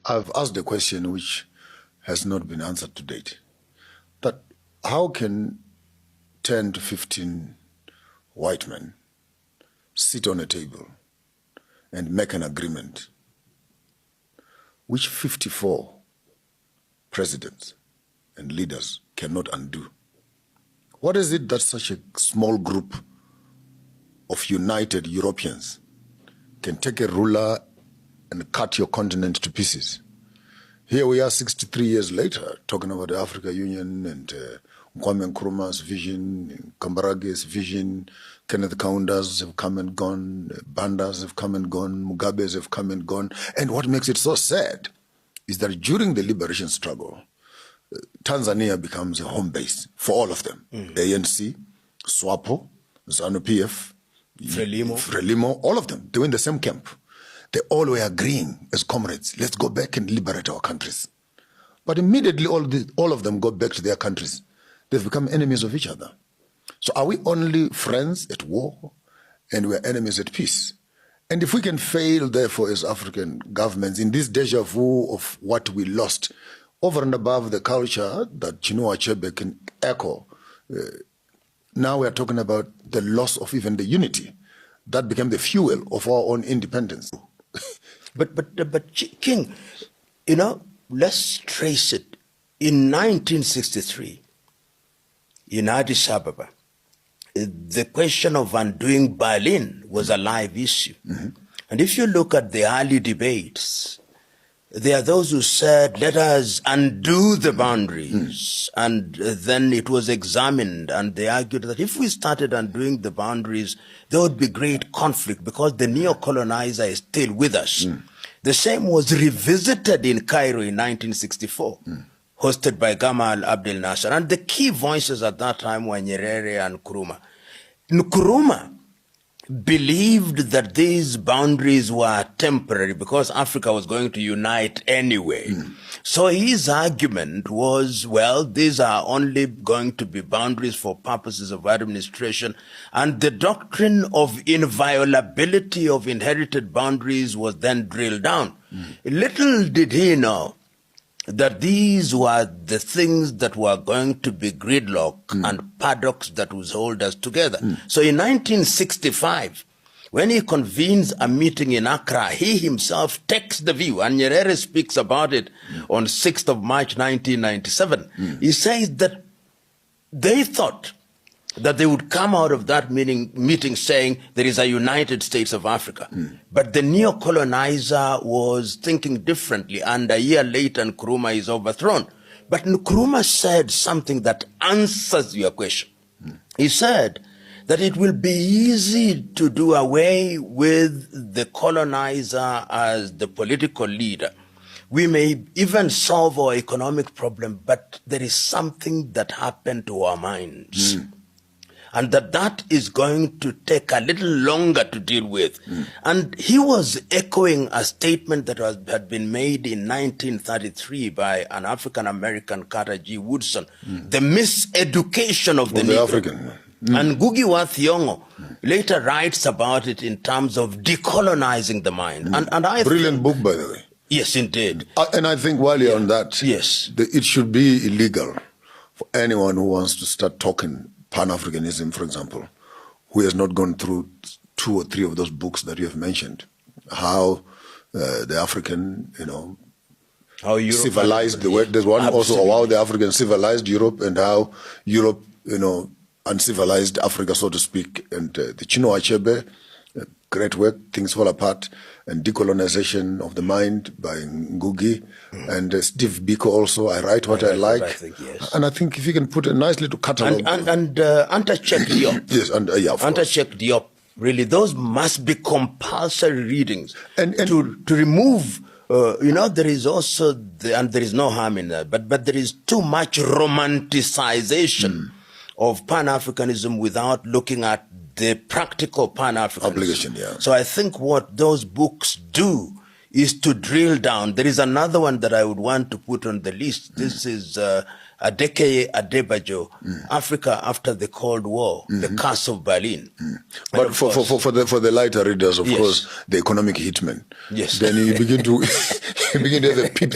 I've asked a question which has not been answered to date. That how can 10 to 15 white men sit on a table and make an agreement which 54 presidents and leaders cannot undo? What is it that such a small group of united Europeans can take a ruler and cut your continent to pieces? Here we are 63 years later talking about the Africa Union and Kwame Nkrumah's vision, Kambarage's vision, Kenneth Kaunda's have come and gone, Banda's have come and gone, Mugabe's have come and gone. And what makes it so sad is that during the liberation struggle, Tanzania becomes a home base for all of them. ANC, SWAPO, ZANU-PF, Frelimo, all of them. They were in the same camp. They all were agreeing as comrades, let's go back and liberate our countries. But immediately all of them go back to their countries. They've become enemies of each other. So are we only friends at war and we're enemies at peace? And if we can fail, therefore, as African governments in this deja vu of what we lost, over and above the culture that Chinua Achebe can echo, now we're talking about the loss of even the unity. That became the fuel of our own independence. But King, you know, let's trace it. In 1963, in Addis Ababa, the question of undoing Berlin was a live issue. And if you look at the early debates, there are those who said, let us undo the boundaries. And then it was examined, and they argued that if we started undoing the boundaries, there would be great conflict because the neo-colonizer is still with us. The same was revisited in Cairo in 1964, hosted by Gamal Abdel Nasser. And the key voices at that time were Nyerere and Nkrumah. Nkrumah believed that these boundaries were temporary because Africa was going to unite anyway. So his argument was, well, these are only going to be boundaries for purposes of administration, and the doctrine of inviolability of inherited boundaries was then drilled down. Little did he know that these were the things that were going to be gridlock and paddocks that would hold us together. So in 1965, when he convenes a meeting in Accra, he himself takes the view, and Nyerere speaks about it on 6th of March 1997. He says that they thought that they would come out of that meeting saying there is a United States of Africa. But the neo-colonizer was thinking differently, and a year later Nkrumah is overthrown. But Nkrumah said something that answers your question. He said that it will be easy to do away with the colonizer as the political leader. We may even solve our economic problem, but there is something that happened to our minds. And that is going to take a little longer to deal with. And he was echoing a statement that had been made in 1933 by an African-American, Carter G. Woodson, the miseducation of the Negro. African. And Ngugi wa Thiong'o later writes about it in terms of decolonizing the mind. And I Brilliant book, by the way. Yes, indeed. And I think while you're on that, yes, it should be illegal for anyone who wants to start talking Pan-Africanism, for example, who has not gone through 2 or 3 of those books that you have mentioned. How the African, how Europe civilized the world. There's one absolutely. also how the African civilized Europe and how Europe, uncivilized Africa, so to speak. And the Chinua Achebe, great work, Things Fall Apart, and Decolonization of the Mind by Ngugi, and Steve Biko also, I Write What I Like. I think, yes. And I think if you can put a nice little catalog. And Antachek Diop. Yes, Antachek Diop, really, those must be compulsory readings. And to remove, there is also, and there is no harm in that, but there is too much romanticization of Pan-Africanism without looking at the practical Pan-Africanism. Obligation, yeah. So I think what those books do is to drill down. There is another one that I would want to put on the list. This is a Adekeye Adebayo, Africa after the Cold War, the curse of Berlin. But for the lighter readers, of course, the economic hitman. Yes. Then you begin to you begin to have a peep